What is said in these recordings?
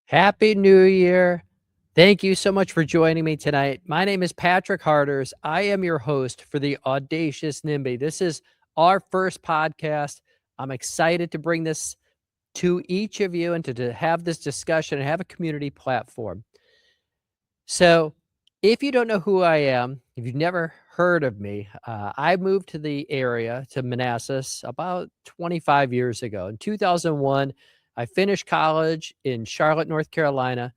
Happy New Year. Thank you so much for joining me tonight. My name is Patrick Harders. I am your host for the Audacious Nimby. This is our first podcast. I'm excited to bring this to each of you and to have this discussion and have a community platform. So, if you don't know who I am, if you've never heard of me, I moved to the area, to Manassas, about 25 years ago. In 2001, I finished college in Charlotte, North Carolina,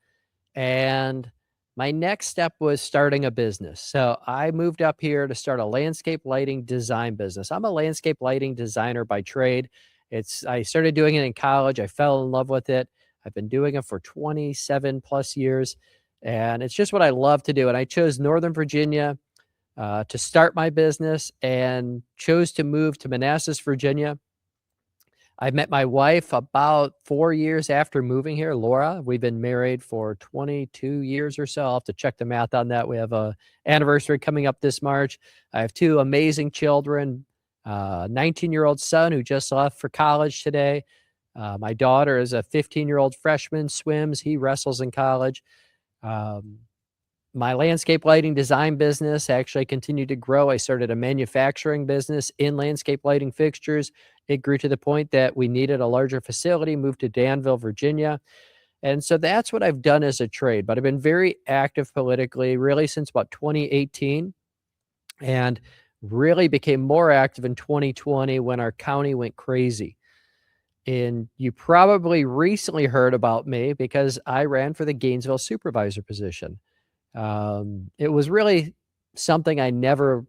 and my next step was starting a business. So I moved up here to start a landscape lighting design business. I'm a landscape lighting designer by trade. I started doing it in college. I fell in love with it. I've been doing it for 27 plus years, and it's just what I love to do. And I chose Northern Virginia to start my business and chose to move to Manassas, Virginia. I met my wife about 4 years after moving here, Laura. We've been married for 22 years or so. I'll have to check the math on that. We have a anniversary coming up this March. I have 2 amazing children, 19-year-old son who just left for college today. My daughter is a 15-year-old freshman, swims. He wrestles in college. Um, my landscape lighting design business actually continued to grow. I started a manufacturing business in landscape lighting fixtures. It grew to the point that we needed a larger facility, moved to Danville, Virginia. And so that's what I've done as a trade. But I've been very active politically really since about 2018, and really became more active in 2020 when our county went crazy. And you probably recently heard about me because I ran for the Gainesville supervisor position. It was really something I never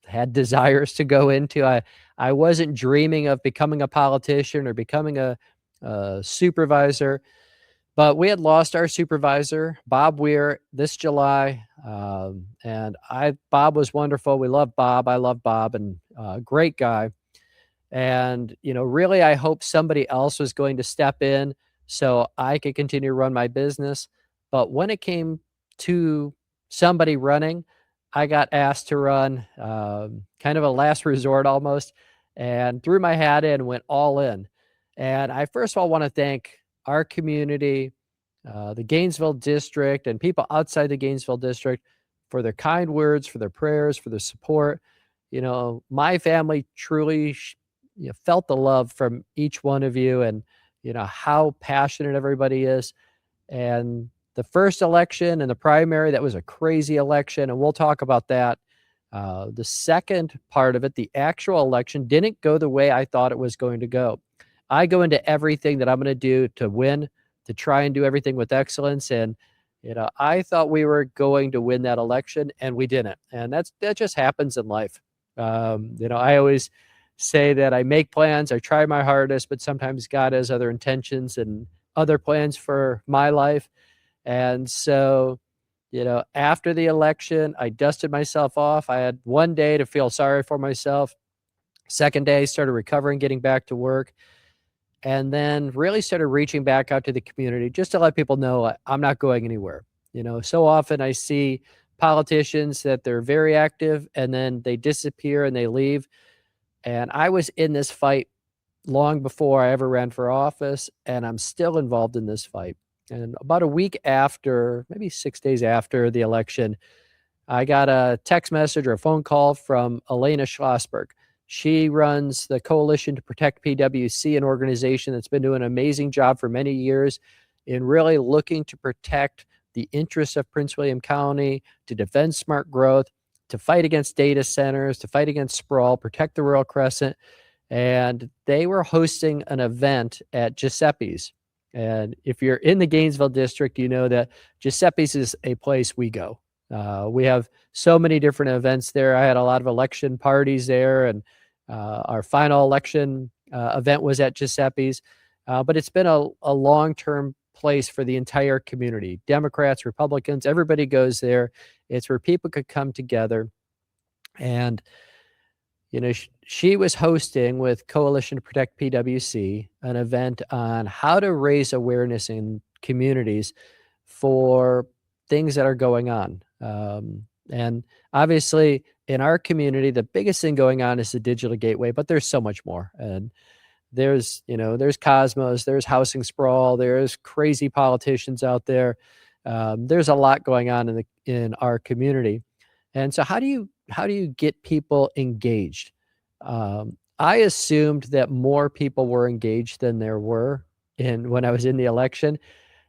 had desires to go into. I wasn't dreaming of becoming a politician or becoming a supervisor, but we had lost our supervisor, Bob Weir, this July. And Bob was wonderful. We love Bob. I love Bob, and great guy. And, really, I hope somebody else was going to step in so I could continue to run my business. But when it came to somebody running, I got asked to run, kind of a last resort almost, and threw my hat in, went all in. And I first of all want to thank our community, the Gainesville district, and people outside the Gainesville district for their kind words, for their prayers, for their support. My family truly felt the love from each one of you, and how passionate everybody is. And the first election and the primary, that was a crazy election, and we'll talk about that. The second part of it, the actual election, didn't go the way I thought it was going to go. I go into everything that I'm going to do to win, to try and do everything with excellence. And I thought we were going to win that election, and we didn't. And that just happens in life. I always say that I make plans, I try my hardest, but sometimes God has other intentions and other plans for my life. And so, after the election, I dusted myself off. I had one day to feel sorry for myself. Second day, started recovering, getting back to work, and then really started reaching back out to the community just to let people know I'm not going anywhere. So often I see politicians that they're very active and then they disappear and they leave. And I was in this fight long before I ever ran for office, and I'm still involved in this fight. And about a week after, maybe 6 days after the election, I got a text message or a phone call from Elena Schlossberg. She runs the Coalition to Protect PWC, an organization that's been doing an amazing job for many years in really looking to protect the interests of Prince William County, to defend smart growth, to fight against data centers, to fight against sprawl, protect the Rural Crescent. And they were hosting an event at Giuseppe's. And if you're in the Gainesville district, you know that Giuseppe's is a place we go. We have so many different events there. I had a lot of election parties there, and our final election event was at Giuseppe's. But it's been a long-term place for the entire community. Democrats, Republicans, everybody goes there. It's where people could come together. And she was hosting with Coalition to Protect PWC an event on how to raise awareness in communities for things that are going on. And obviously, in our community, the biggest thing going on is the digital gateway, but there's so much more. And there's Cosmos, there's housing sprawl, there's crazy politicians out there. There's a lot going on in our community. And so how do you get people engaged? I assumed that more people were engaged than there were in when I was in the election.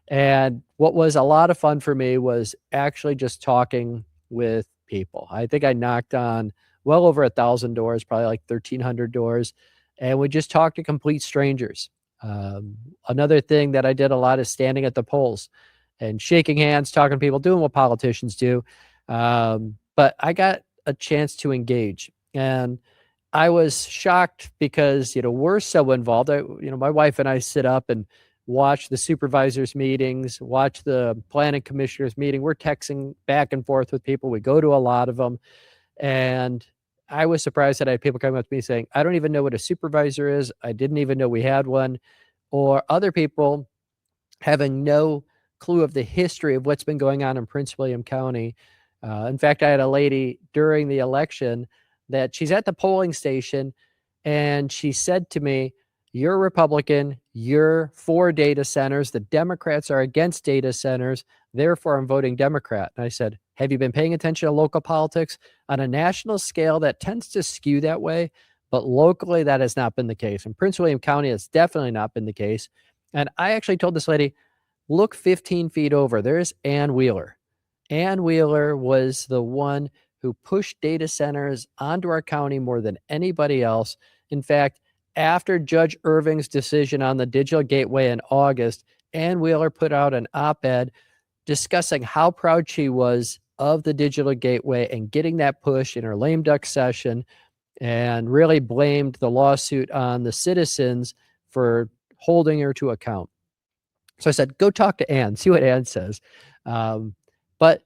And what was a lot of fun for me was actually just talking with people. I think I knocked on well over 1,000 doors, probably like 1,300 doors, and we just talked to complete strangers. Another thing that I did a lot is standing at the polls and shaking hands, talking to people, doing what politicians do. But I got a chance to engage, and I was shocked because, we're so involved. My wife and I sit up and watch the supervisors meetings, watch the planning commissioners meeting. We're texting back and forth with people. We go to a lot of them. And I was surprised that I had people coming up to me saying, I don't even know what a supervisor is. I didn't even know we had one. Or other people having no clue of the history of what's been going on in Prince William County. In fact, I had a lady during the election that she's at the polling station and she said to me, "You're a Republican, you're for data centers. The Democrats are against data centers. Therefore, I'm voting Democrat." And I said, "Have you been paying attention to local politics? On a national scale, that tends to skew that way, but locally, that has not been the case. In Prince William County, it's definitely not been the case." And I actually told this lady, "Look 15 feet over. There's Ann Wheeler. Ann Wheeler was the one who pushed data centers onto our county more than anybody else. In fact, after Judge Irving's decision on the digital gateway in August, Ann Wheeler put out an op-ed discussing how proud she was of the digital gateway and getting that push in her lame duck session, and really blamed the lawsuit on the citizens for holding her to account." So I said, "Go talk to Ann, see what Ann says." But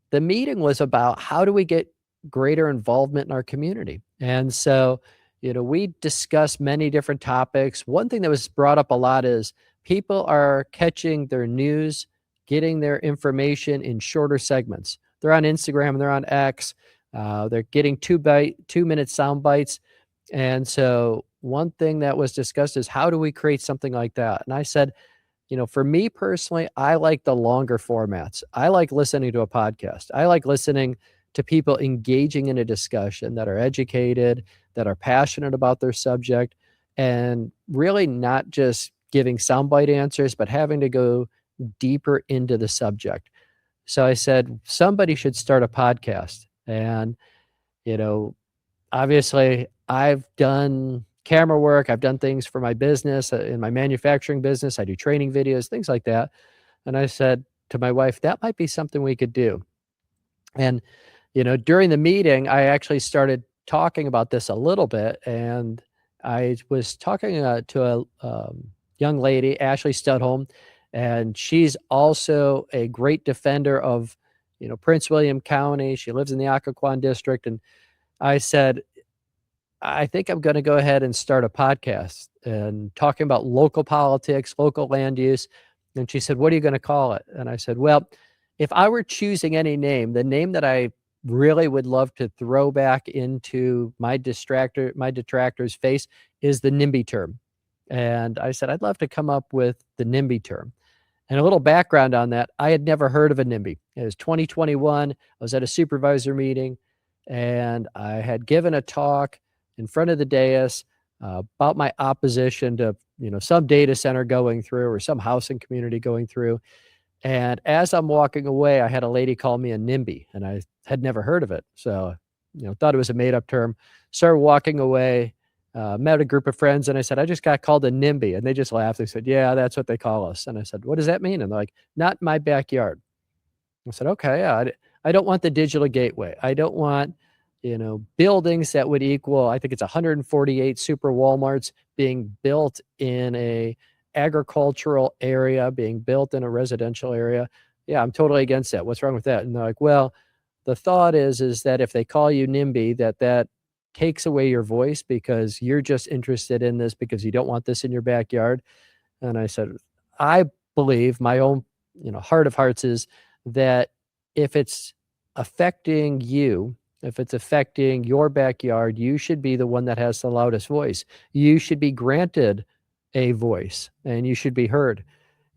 the meeting was about how do we get greater involvement in our community. And so, we discussed many different topics. One thing that was brought up a lot is people are catching their news, getting their information in shorter segments. They're on Instagram, they're on X, they're getting 2-minute sound bites. And so one thing that was discussed is how do we create something like that? And I said, for me personally, I like the longer formats. I like listening to a podcast. I like listening to people engaging in a discussion that are educated, that are passionate about their subject, and really not just giving soundbite answers, but having to go deeper into the subject. So I said, somebody should start a podcast. And, you know, obviously, I've done camera work. I've done things for my business, in my manufacturing business. I do training videos, things like that. And I said to my wife, that might be something we could do. And, during the meeting, I actually started talking about this a little bit. And I was talking to a young lady, Ashley Studholm, and she's also a great defender of, Prince William County. She lives in the Occoquan district. And I said, I think I'm going to go ahead and start a podcast and talking about local politics, local land use. And she said, "What are you going to call it?" And I said, "Well, if I were choosing any name, the name that I really would love to throw back into my detractor's face is the NIMBY term." And I said, I'd love to come up with the NIMBY term. And a little background on that, I had never heard of a NIMBY. It was 2021. I was at a supervisor meeting, and I had given a talk in front of the dais about my opposition to, some data center going through or some housing community going through. And as I'm walking away, I had a lady call me a NIMBY, and I had never heard of it. So, thought it was a made-up term. Started walking away, met a group of friends, and I said, "I just got called a NIMBY." And they just laughed. They said, "Yeah, that's what they call us." And I said, "What does that mean?" And they're like, "Not in my backyard." I said, "Okay, yeah, I don't want the digital gateway. I don't want, buildings that would equal, I think it's 148 super Walmarts being built in a agricultural area, being built in a residential area. Yeah, I'm totally against that. What's wrong with that?" And they're like, "Well, the thought is that if they call you NIMBY, that takes away your voice because you're just interested in this because you don't want this in your backyard." And I said, I believe my own, heart of hearts is that if it's affecting you if it's affecting your backyard, you should be the one that has the loudest voice. You should be granted a voice and you should be heard.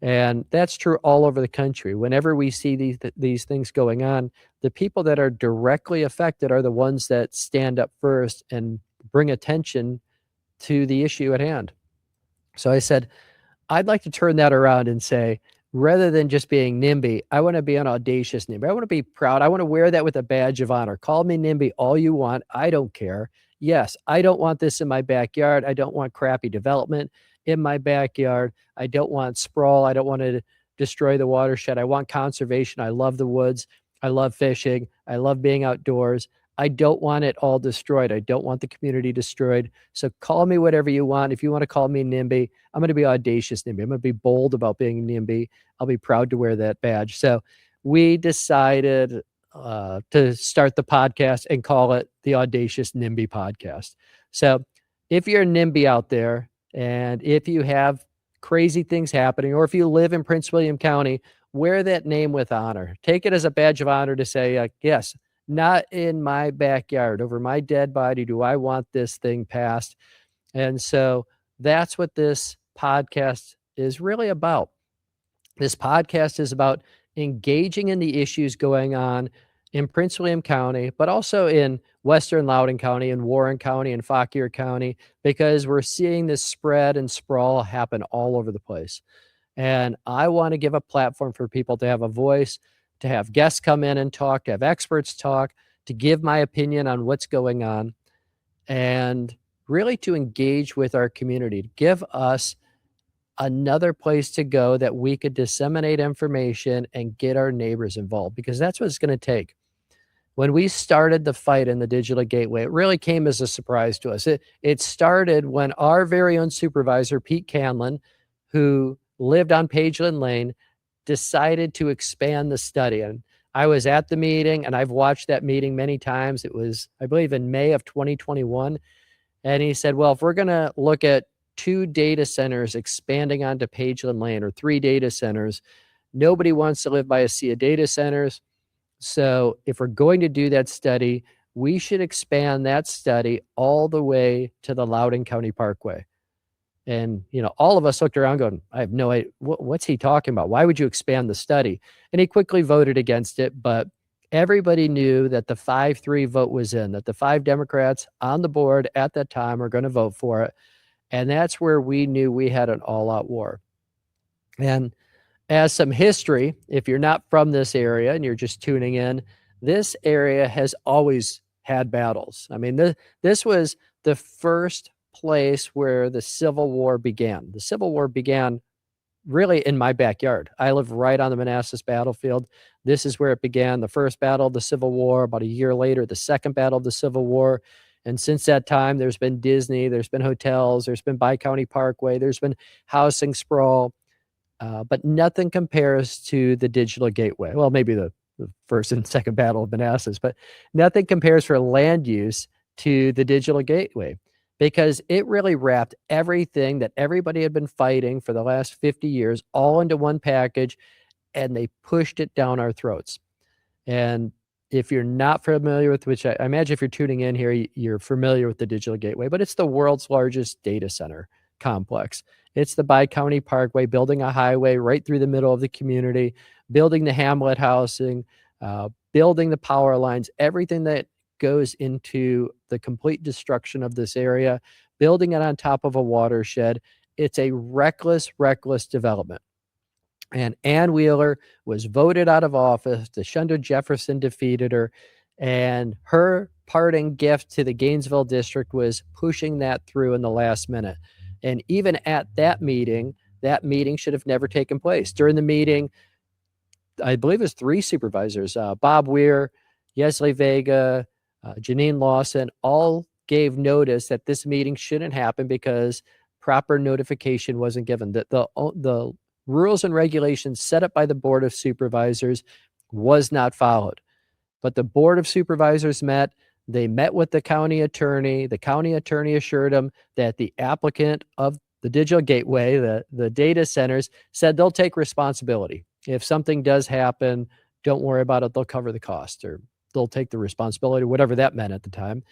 And that's true all over the country. Whenever we see these things going on, the people that are directly affected are the ones that stand up first and bring attention to the issue at hand. So I said, I'd like to turn that around and say, rather than just being NIMBY, I want to be an audacious NIMBY. I want to be proud. I want to wear that with a badge of honor. Call me NIMBY all you want. I don't care. Yes, I don't want this in my backyard. I don't want crappy development in my backyard. I don't want sprawl. I don't want to destroy the watershed. I want conservation. I love the woods. I love fishing. I love being outdoors. I don't want it all destroyed. I don't want the community destroyed. So call me whatever you want. If you want to call me NIMBY, I'm going to be audacious NIMBY. I'm going to be bold about being NIMBY. I'll be proud to wear that badge. So we decided to start the podcast and call it the Audacious NIMBY podcast. So if you're a NIMBY out there, and if you have crazy things happening, or if you live in Prince William County, wear that name with honor. Take it as a badge of honor to say, yes, not in my backyard, over my dead body, do I want this thing passed. And so that's what this podcast is really about. This podcast is about engaging in the issues going on in Prince William County, but also in Western Loudoun County and Warren County and Fauquier County, because we're seeing this spread and sprawl happen all over the place. And I want to give a platform for people to have a voice, to have guests come in and talk, to have experts talk, to give my opinion on what's going on, and really to engage with our community, to give us another place to go that we could disseminate information and get our neighbors involved, because that's what it's going to take. When we started the fight in the digital gateway, it really came as a surprise to us. It started when our very own supervisor, Pete Canlon, who lived on Pageland Lane, decided to expand the study. And I was at the meeting, and I've watched that meeting many times. It was, I believe, in May of 2021. And he said, well, if we're going to look at 2 data centers expanding onto Pageland Lane, or 3 data centers, nobody wants to live by a sea of data centers. So if we're going to do that study, we should expand that study all the way to the Loudoun County Parkway. And, all of us looked around going, I have no idea, what's he talking about? Why would you expand the study? And he quickly voted against it, but everybody knew that the 5-3 vote was in, that the 5 Democrats on the board at that time are going to vote for it. And that's where we knew we had an all-out war. And as some history, if you're not from this area and you're just tuning in, this area has always had battles. I mean, this was the first place where the Civil War began. The Civil War began really in my backyard. I live right on the Manassas battlefield. This is where it began, the first battle of the Civil War. About a year later, the second battle of the Civil War. And since that time, there's been Disney, there's been hotels, there's been Bi-County Parkway, there's been housing sprawl, but nothing compares to the digital gateway. Well, maybe the first and second battle of Manassas, but nothing compares for land use to the digital gateway, because it really wrapped everything that everybody had been fighting for the last 50 years all into one package, and they pushed it down our throats. And if you're not familiar with, which I imagine if you're tuning in here, you're familiar with the digital gateway, but it's the world's largest data center complex. It's the Bi-County Parkway, building a highway right through the middle of the community, building the hamlet housing, building the power lines, everything that goes into the complete destruction of this area, building it on top of a watershed. It's a reckless development. And Ann Wheeler was voted out of office. DeShunda Jefferson defeated her. And her parting gift to the Gainesville district was pushing that through in the last minute. And even at that meeting should have never taken place. During the meeting, I believe it was 3 supervisors, Bob Weir, Yesley Vega, Janine Lawson, all gave notice that this meeting shouldn't happen because proper notification wasn't given. The rules and regulations set up by the Board of Supervisors was not followed. But the Board of Supervisors met. They met with the county attorney. The county attorney assured them that the applicant of the digital gateway, the data centers, said they'll take responsibility. If something does happen, don't worry about it. They'll cover the cost, or they'll take the responsibility, whatever that meant at the time.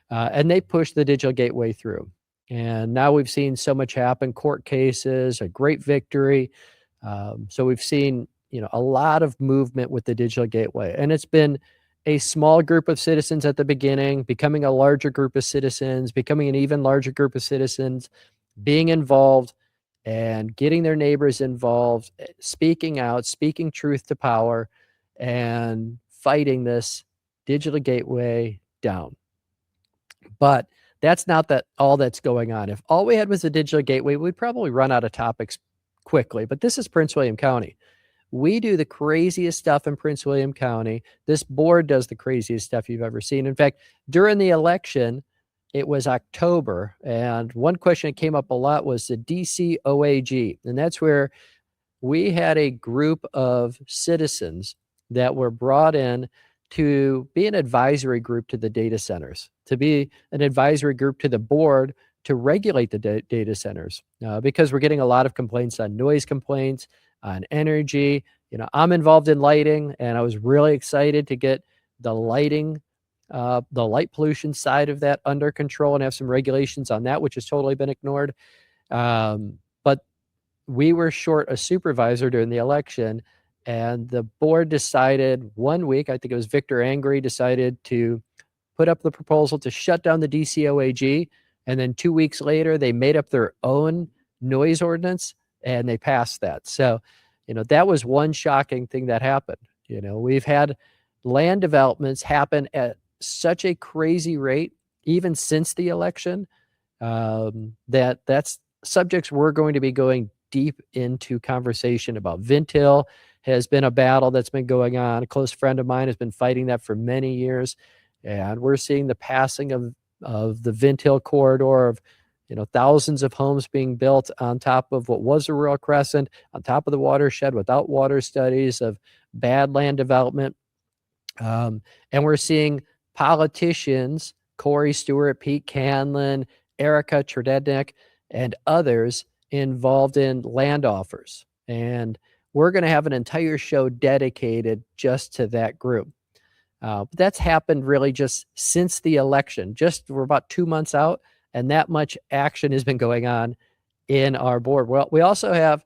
And they pushed the digital gateway through. And now we've seen so much happen, court cases, a great victory. So we've seen, a lot of movement with the digital gateway. And it's been a small group of citizens at the beginning, becoming a larger group of citizens, becoming an even larger group of citizens, being involved and getting their neighbors involved, speaking out, speaking truth to power, and fighting this digital gateway down. But that's not that all that's going on. If all we had was a digital gateway, we'd probably run out of topics quickly. But this is Prince William County. We do the craziest stuff in Prince William County. This board does the craziest stuff you've ever seen. In fact, during the election, it was October, and one question that came up a lot was the DCOAG, and that's where we had a group of citizens that were brought in to be an advisory group to the data centers, to be an advisory group to the board to regulate the data centers, because we're getting a lot of complaints on noise complaints, on energy. I'm involved in lighting, and I was really excited to get the lighting, the light pollution side of that under control and have some regulations on that, which has totally been ignored. But we were short a supervisor during the election, and the board decided one week, I think it was Victor Angry, decided to put up the proposal to shut down the DCOAG. And then 2 weeks later, they made up their own noise ordinance and they passed that. So, that was one shocking thing that happened. We've had land developments happen at such a crazy rate, even since the election, that's subjects we're going to be going deep into conversation about. Vintil has been a battle that's been going on. A close friend of mine has been fighting that for many years. And we're seeing the passing of the Vintil corridor of, thousands of homes being built on top of what was a rural crescent, on top of the watershed without water studies, of bad land development. And we're seeing politicians, Corey Stewart, Pete Canlin, Erica Tredednick, and others involved in land offers. And we're going to have an entire show dedicated just to that group. But that's happened really just since the election. We're about 2 months out, and that much action has been going on in our board. Well, we also have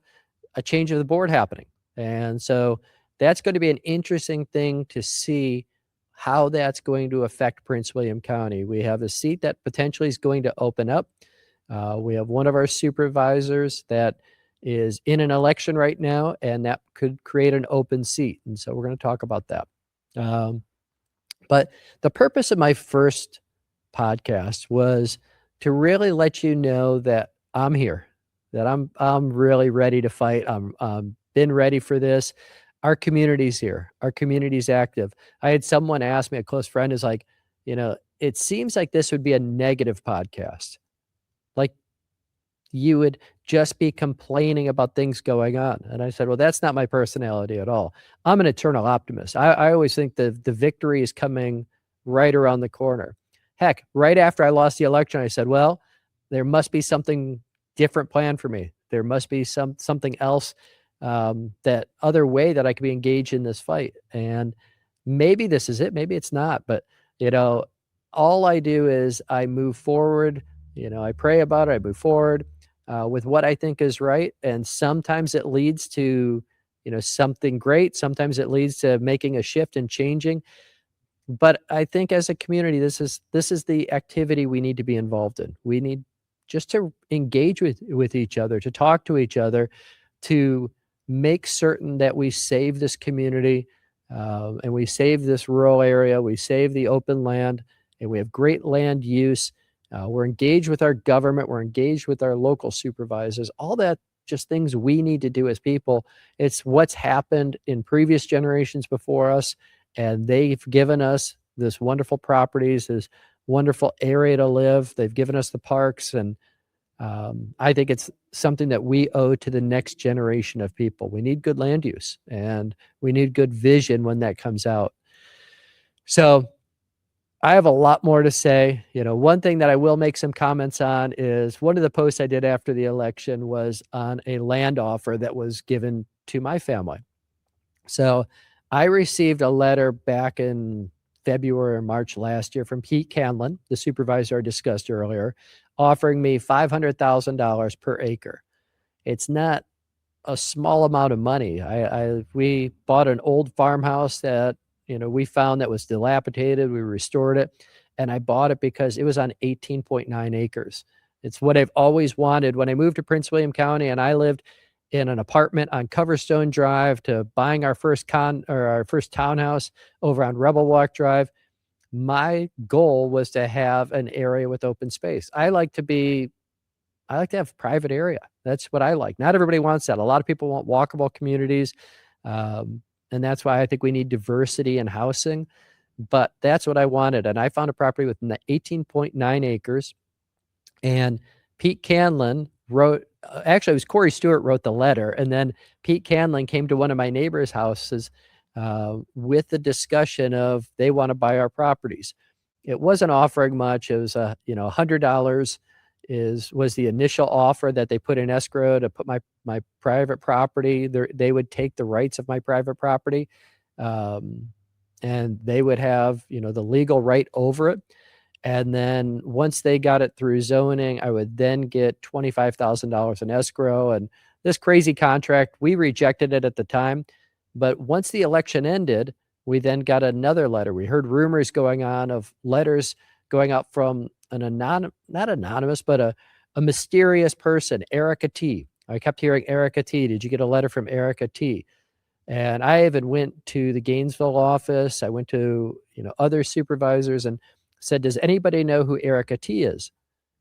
a change of the board happening. And so that's going to be an interesting thing to see how that's going to affect Prince William County. We have a seat that potentially is going to open up. We have one of our supervisors that is in an election right now, and that could create an open seat. And so we're going to talk about that. But the purpose of my first podcast was to really let you know that I'm here, that I'm really ready to fight. I'm been ready for this. Our community's here. Our community's active. I had someone ask me, a close friend is like, it seems like this would be a negative podcast. Like you would just be complaining about things going on. And I said, well, that's not my personality at all. I'm an eternal optimist. I always think that the victory is coming right around the corner. Heck, right after I lost the election, I said, well, there must be something different planned for me. There must be something else, that other way that I could be engaged in this fight. And maybe this is it. Maybe it's not. But, all I do is I move forward. I pray about it. I move forward with what I think is right. And sometimes it leads to, something great. Sometimes it leads to making a shift and changing. But I think as a community, this is the activity we need to be involved in. We need just to engage with each other, to talk to each other, to make certain that we save this community, and we save this rural area, we save the open land, and we have great land use. We're engaged with our government, we're engaged with our local supervisors, all that, just things we need to do as people. It's what's happened in previous generations before us, and they've given us this wonderful properties, this wonderful area to live. They've given us the parks, and I think it's something that we owe to the next generation of people. We need good land use, and we need good vision when that comes out. So I have a lot more to say. One thing that I will make some comments on is one of the posts I did after the election was on a land offer that was given to my family. So I received a letter back in February or March last year from Pete Canlin, the supervisor I discussed earlier, offering me $500,000 per acre. It's not a small amount of money. We bought an old farmhouse that, we found that was dilapidated. We restored it, and I bought it because it was on 18.9 acres. It's what I've always wanted. When I moved to Prince William County and I lived in an apartment on Coverstone Drive to buying our first townhouse over on Rebel Walk Drive, my goal was to have an area with open space. I like to have private area. That's what I like. Not everybody wants that. A lot of people want walkable communities. And that's why I think we need diversity in housing. But that's what I wanted. And I found a property with 18.9 acres. And Pete Canlin actually, it was Corey Stewart wrote the letter. And then Pete Canlin came to one of my neighbors' houses with the discussion of they want to buy our properties. It wasn't offering much. It was $100 was the initial offer that they put in escrow to put my private property. They would take the rights of my private property, and they would have the legal right over it. And then once they got it through zoning, I would then get $25,000 in escrow. And this crazy contract, we rejected it at the time. But once the election ended, we then got another letter. We heard rumors going on of letters going out from not anonymous, but a mysterious person, Erica T. I kept hearing Erica T. Did you get a letter from Erica T? And I even went to the Gainesville office. I went to other supervisors and said, does anybody know who Erica T is?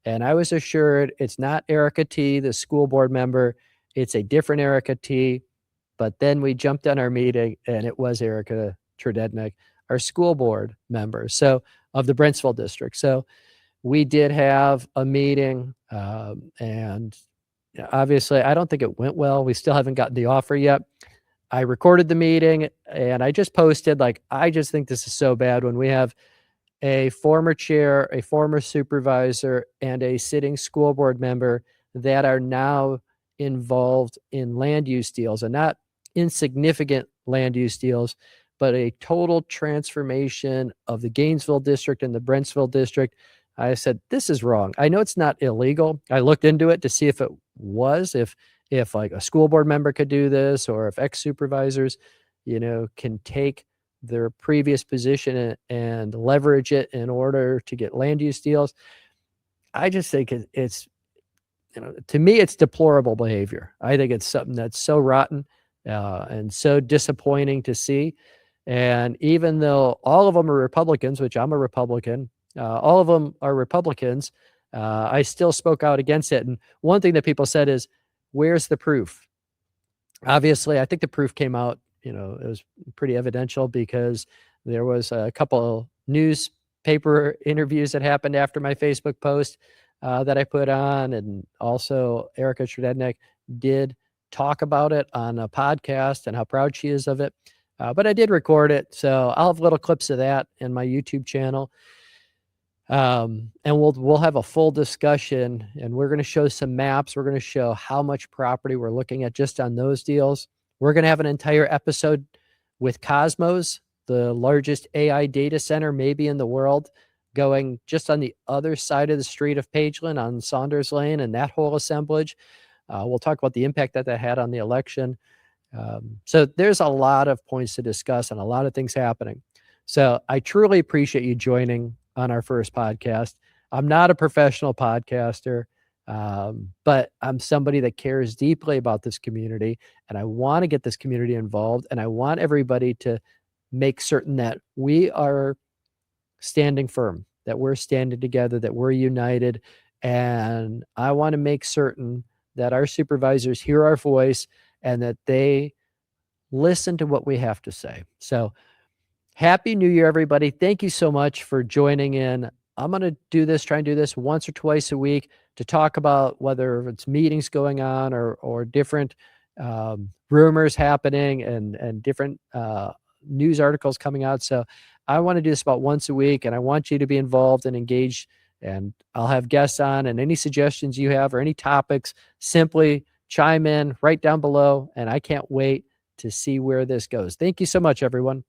And I was assured it's not Erica T, the school board member. It's a different Erica T. But then we jumped on our meeting, and it was Erica Tredednick, our school board member, of the Brentsville district. So we did have a meeting, and obviously I don't think it went well. We still haven't gotten the offer yet. I recorded the meeting, and I just posted, I just think this is so bad when we have a former chair, a former supervisor, and a sitting school board member that are now involved in land use deals, and not insignificant land use deals, but a total transformation of the Gainesville district and the Brentsville district. I said, this is wrong. I know it's not illegal. I looked into it to see if it was, if like a school board member could do this, or if ex-supervisors, can take their previous position and leverage it in order to get land use deals. I just think it's, to me, it's deplorable behavior. I think it's something that's so rotten and so disappointing to see. And even though all of them are Republicans, which I'm a Republican, all of them are Republicans, I still spoke out against it. And one thing that people said is, where's the proof? Obviously, I think the proof came out, it was pretty evidential because there was a couple newspaper interviews that happened after my Facebook post that I put on. And also Erica Tredednick did talk about it on a podcast and how proud she is of it. But I did record it. So I'll have little clips of that in my YouTube channel. And we'll have a full discussion, and we're going to show some maps. We're going to show how much property we're looking at just on those deals. We're going to have an entire episode with Cosmos, the largest AI data center maybe in the world, going just on the other side of the street of Pageland on Saunders Lane and that whole assemblage. We'll talk about the impact that had on the election. So there's a lot of points to discuss and a lot of things happening. So I truly appreciate you joining on our first podcast. I'm not a professional podcaster, but I'm somebody that cares deeply about this community, and I want to get this community involved, and I want everybody to make certain that we are standing firm, that we're standing together, that we're united. And I want to make certain that our supervisors hear our voice and that they listen to what we have to say. So Happy New Year, everybody. Thank you so much for joining in. I'm going to try and do this once or twice a week to talk about whether it's meetings going on or different rumors happening and different news articles coming out. So I want to do this about once a week, and I want you to be involved and engaged. And I'll have guests on, and any suggestions you have or any topics, simply chime in right down below. And I can't wait to see where this goes. Thank you so much, everyone.